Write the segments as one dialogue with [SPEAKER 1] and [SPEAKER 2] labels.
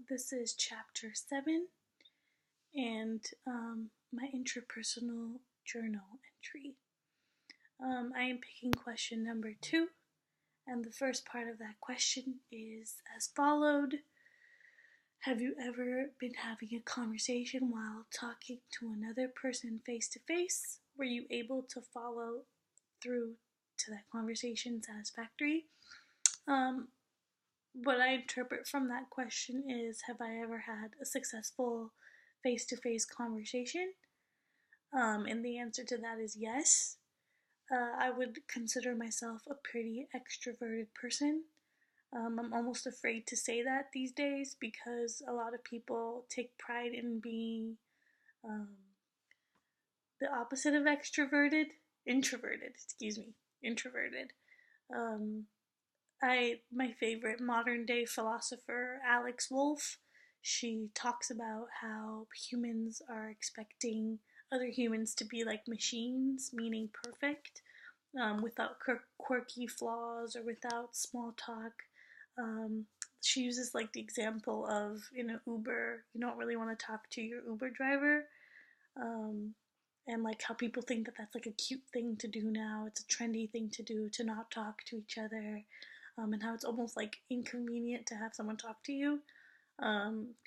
[SPEAKER 1] This is chapter 7 and my interpersonal journal entry. I am picking question number 2, and the first part of that question is as followed. Have you ever been having a conversation while talking to another person face to face? Were you able to follow through to that conversation satisfactory? What I interpret from that question is, have I ever had a successful face-to-face conversation? And the answer to that is yes. I would consider myself a pretty extroverted person. I'm almost afraid to say that these days because a lot of people take pride in being um, the opposite of extroverted, introverted. Um, my favorite modern day philosopher, Alex Wolff, she talks about how humans are expecting other humans to be like machines, meaning perfect, without quirky flaws or without small talk. Um, she uses like the example of in an Uber, you don't really want to talk to your Uber driver. Um, and like how people think that that's like a cute thing to do now. It's a trendy thing to do to not talk to each other, and how it's almost like inconvenient to have someone talk to you.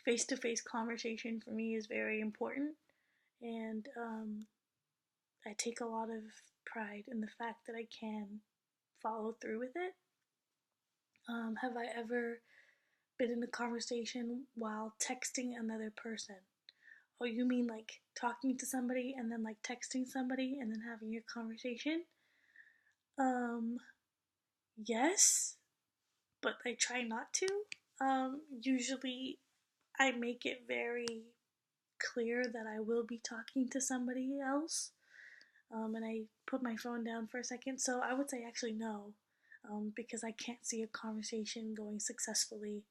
[SPEAKER 1] Face to face conversation for me is very important, and I take a lot of pride in the fact that I can follow through with it. Have I ever been in a conversation while texting another person? Oh, you mean like talking to somebody and then like texting somebody and then having a conversation? Um, yes, but I try not to. Usually I make it very clear that I will be talking to somebody else, and I put my phone down for a second. So I would say actually no, because I can't see a conversation going successfully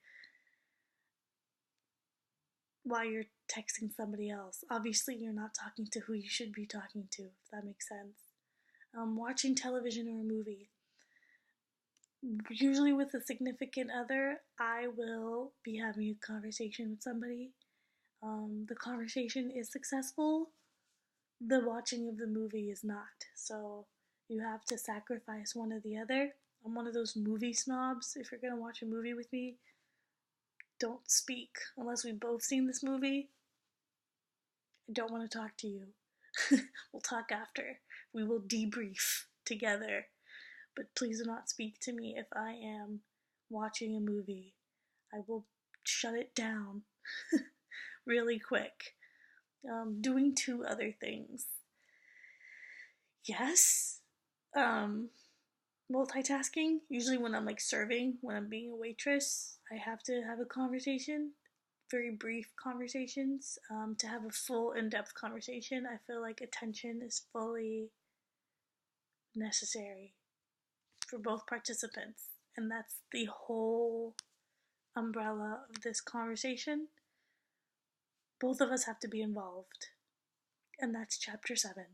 [SPEAKER 1] while you're texting somebody else. Obviously, you're not talking to who you should be talking to, if that makes sense. Watching television or a movie. Usually, with a significant other, I will be having a conversation with somebody. The conversation is successful, the watching of the movie is not. So you have to sacrifice one or the other. I'm one of those movie snobs. If you're gonna watch a movie with me, don't speak unless we've both seen this movie. I don't want to talk to you. We'll talk after. We will debrief together. But please do not speak to me if I am watching a movie. I will shut it down really quick. Doing 2 other things. Yes. Um, Multitasking. Usually when I'm like serving, when I'm being a waitress, I have to have a conversation. Very brief conversations. To have a full in-depth conversation, I feel like attention is fully necessary for both participants. And that's the whole umbrella of this conversation. Both of us have to be involved. And that's chapter 7.